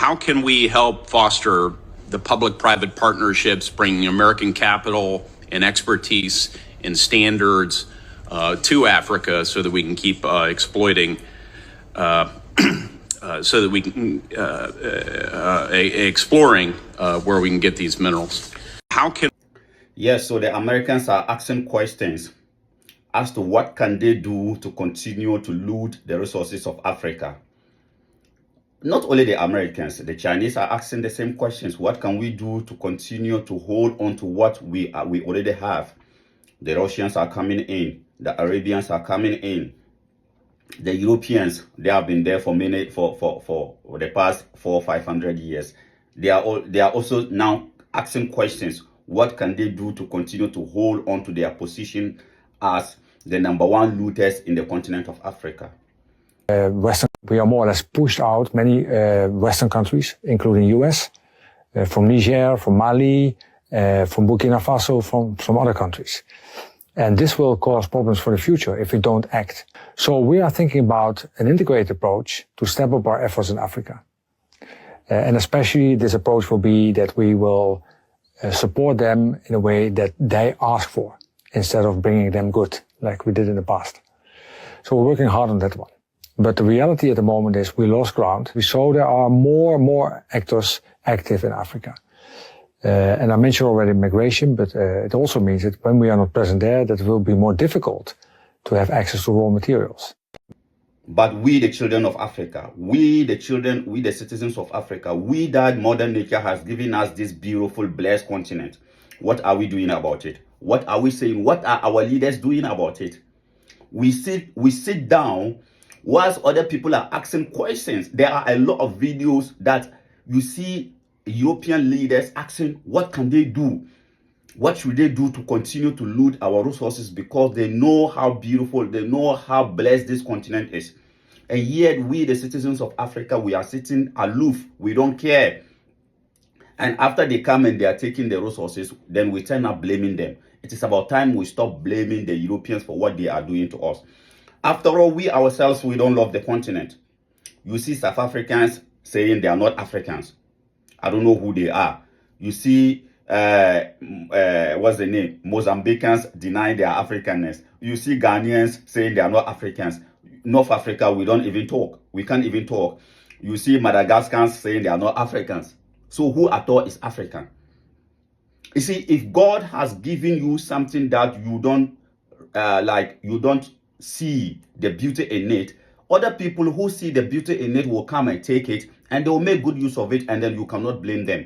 how can we help foster the public-private partnerships, bringing American capital and expertise and standards to Africa so that we can keep exploiting, so that we can exploring where we can get these minerals? How can... Yes, so the Americans are asking questions as to what can they do to continue to loot the resources of Africa. Not only the Americans, the Chinese are asking the same questions. What can we do to continue to hold on to what we already have? The Russians are coming in. The Arabians are coming in. The Europeans, they have been there for the past 400-500 years. They are also now asking questions. What can they do to continue to hold on to their position as the #1 looters in the continent of Africa? We are more or less pushed out many Western countries, including US, from Niger, from Mali, from Burkina Faso, from some other countries. And this will cause problems for the future if we don't act. So we are thinking about an integrated approach to step up our efforts in Africa. And especially this approach will be that we will support them in a way that they ask for, instead of bringing them good, like we did in the past. So we're working hard on that one. But the reality at the moment is we lost ground. We saw there are more and more actors active in Africa. And I mentioned already migration, but it also means that when we are not present there, that it will be more difficult to have access to raw materials. But we, the children of Africa, we the citizens of Africa, we that Mother Nature has given us this beautiful, blessed continent, what are we doing about it? What are we saying? What are our leaders doing about it? We sit down whilst other people are asking questions. There are a lot of videos that you see European leaders asking, what can they do? What should they do to continue to loot our resources, because they know how beautiful, they know how blessed this continent is. And yet we, the citizens of Africa, we are sitting aloof. We don't care. And after they come and they are taking the resources, then we turn up blaming them. It is about time we stop blaming the Europeans for what they are doing to us. After all, we ourselves, we don't love the continent. You see South Africans saying they are not Africans. I don't know who they are. You see, what's the name? Mozambicans denying their Africanness. You see Ghanaians saying they are not Africans. North Africa, we don't even talk. We can't even talk. You see Madagascans saying they are not Africans. So who at all is African? You see, if God has given you something that you don't you don't see the beauty in it, other people who see the beauty in it will come and take it, and they will make good use of it, and then you cannot blame them.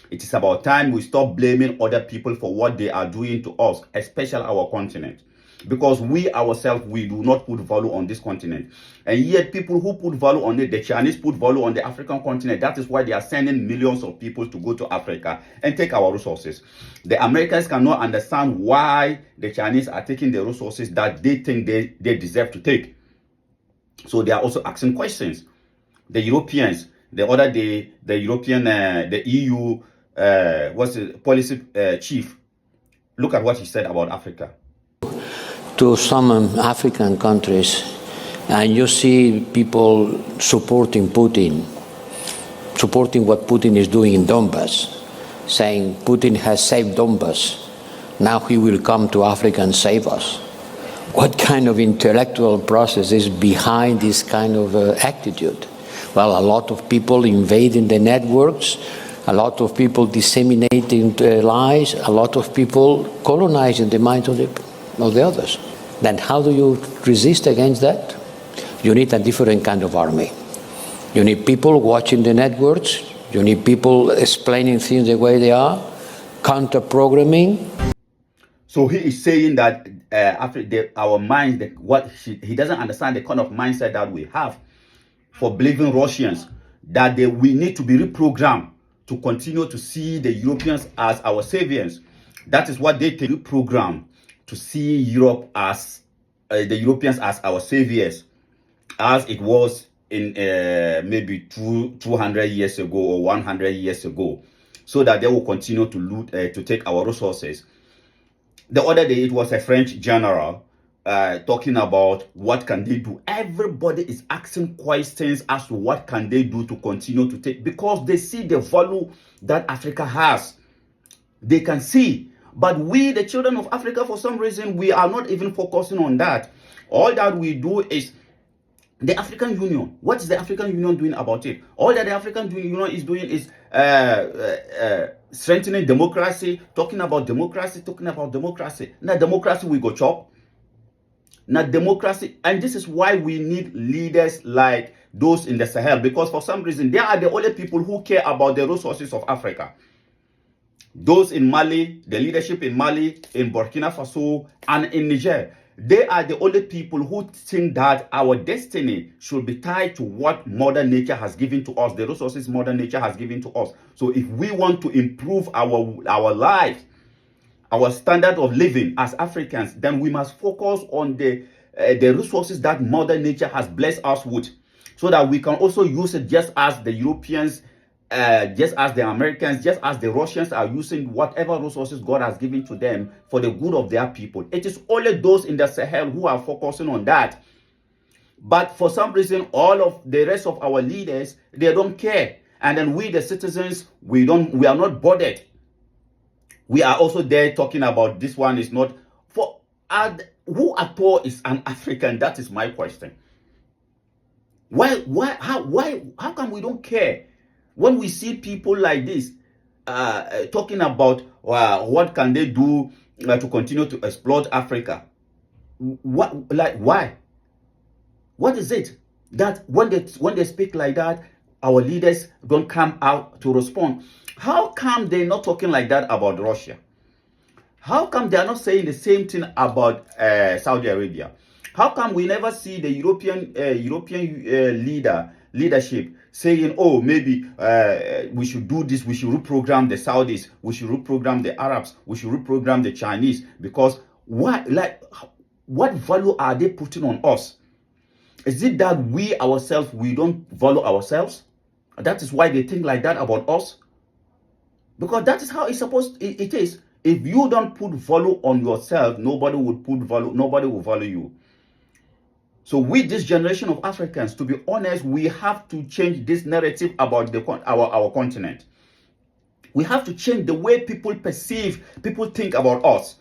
It is about time we stop blaming other people for what they are doing to us, especially our continent. Because we ourselves, we do not put value on this continent. And yet people who put value on it, the Chinese put value on the African continent. That is why they are sending millions of people to go to Africa and take our resources. The Americans cannot understand why the Chinese are taking the resources that they think they deserve to take. So they are also asking questions. The Europeans, the other day, the EU, what's the policy chief, look at what he said about Africa. To some African countries, and you see people supporting Putin, supporting what Putin is doing in Donbass, saying Putin has saved Donbass, now he will come to Africa and save us. What kind of intellectual process is behind this kind of attitude? Well, a lot of people invading the networks, a lot of people disseminating lies, a lot of people colonizing the minds of the others. Then how do you resist against that? You need a different kind of army. You need people watching the networks. You need people explaining things the way they are, counter-programming. So he is saying that our minds, he doesn't understand the kind of mindset that we have for believing Russians, that we need to be reprogrammed to continue to see the Europeans as our saviors. That is what they take, reprogrammed to see Europe as the Europeans as our saviors, as it was in maybe 200 years ago or 100 years ago, so that they will continue to loot, to take our resources. The other day, it was a French general talking about what can they do. Everybody is asking questions as to what can they do to continue to take, because they see the value that Africa has. They can see. But we, the children of Africa, for some reason, we are not even focusing on that. All that we do is the African Union. What is the African Union doing about it? All that the African Union is doing is strengthening democracy, talking about democracy, talking about democracy. Now, democracy we go chop. Now, democracy, and this is why we need leaders like those in the Sahel, because for some reason, they are the only people who care about the resources of Africa. Those in Mali, the leadership in Mali, in Burkina Faso, and in Niger, they are the only people who think that our destiny should be tied to what Mother Nature has given to us, the resources Mother Nature has given to us. So if we want to improve our lives, our standard of living as Africans, then we must focus on the resources that Mother Nature has blessed us with, so that we can also use it just as the Europeans, just as the Americans, just as the Russians are using whatever resources God has given to them for the good of their people. It is only those in the Sahel who are focusing on that. But for some reason, all of the rest of our leaders, they don't care. And then we, the citizens, we are not bothered. We are also there talking about this one is not for who at all is an African? That is my question. How come we don't care when we see people like this talking about what can they do to continue to exploit Africa? Why? What is it that when they speak like that, our leaders don't come out to respond? How come they're not talking like that about Russia? How come they are not saying the same thing about Saudi Arabia? How come we never see the European leadership saying, oh, maybe we should do this, we should reprogram the Saudis, we should reprogram the Arabs, we should reprogram the Chinese? Because what value are they putting on us? Is it that we ourselves, we don't value ourselves? That is why they think like that about us? Because that is how it is. If you don't put value on yourself, nobody will value you. So with this generation of Africans, to be honest, we have to change this narrative about our continent. We have to change the way people think about us.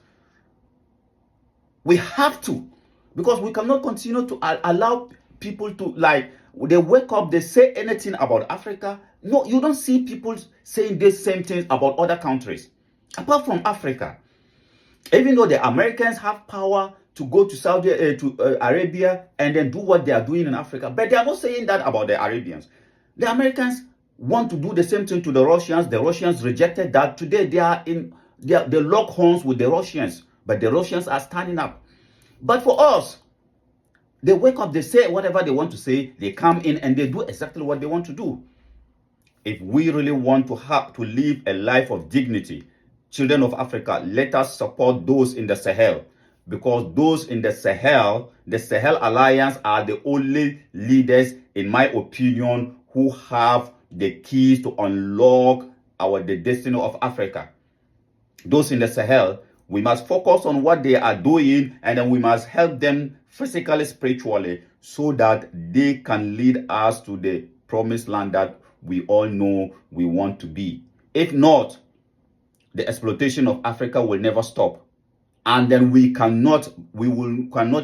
We have to, because we cannot continue to allow people to, like, they wake up, they say anything about Africa. No, you don't see people saying the same things about other countries, apart from Africa. Even though the Americans have power to go to Saudi Arabia and then do what they are doing in Africa, but they are not saying that about the Arabians. The Americans want to do the same thing to the Russians. The Russians rejected that. Today they lock horns with the Russians, but the Russians are standing up. But for us, they wake up, they say whatever they want to say, they come in and they do exactly what they want to do. If we really want to live a life of dignity, children of Africa, let us support those in the Sahel, because those in the Sahel Alliance are the only leaders, in my opinion, who have the keys to unlock the destiny of Africa. Those in the Sahel, we must focus on what they are doing, and then we must help them physically, spiritually, so that they can lead us to the promised land that we all know we want to be. If not, the exploitation of Africa will never stop. And then we cannot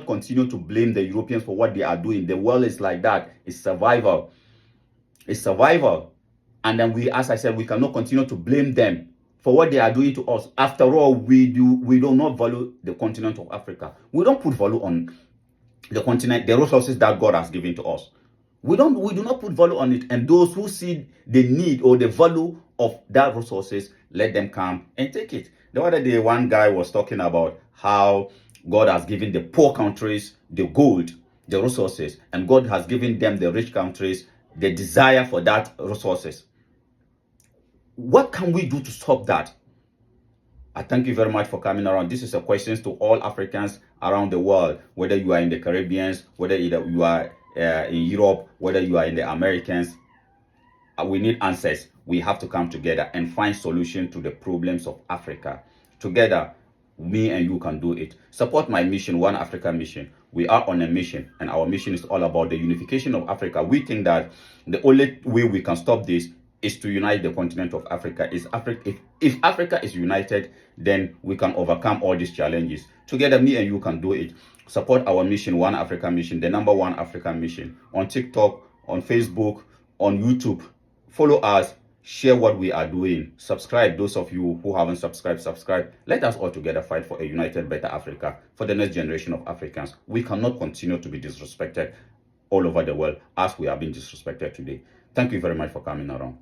continue to blame the Europeans for what they are doing. The world is like that. It's survival. It's survival. And then as I said, we cannot continue to blame them for what they are doing to us. After all, we do not value the continent of Africa. We don't put value on the continent, the resources that God has given to us. We do not put value on it. And those who see the need or the value of that resources, let them come and take it. The other day, one guy was talking about how God has given the poor countries the gold, the resources, and God has given them, the rich countries, the desire for that resources. What can we do to stop that? I thank you very much for coming around. This is a question to all Africans around the world, whether you are in the Caribbean, whether you are in Europe, whether you are in the Americans. We need answers. We have to come together and find solution to the problems of Africa. Together, Me and you can do it. Support my mission, One Africa Mission. We are on a mission, and our mission is all about the unification of Africa. We think that the only way we can stop this is to unite the continent of Africa. If Africa is united, then we can overcome all these challenges. Together, me and you can do it. Support our mission, One Africa Mission, the #1 African mission. On TikTok, on Facebook, on YouTube. Follow us. Share what we are doing. Subscribe. Those of you who haven't subscribed, subscribe. Let us all together fight for a united, better Africa, for the next generation of Africans. We cannot continue to be disrespected all over the world as we are being disrespected today. Thank you very much for coming around.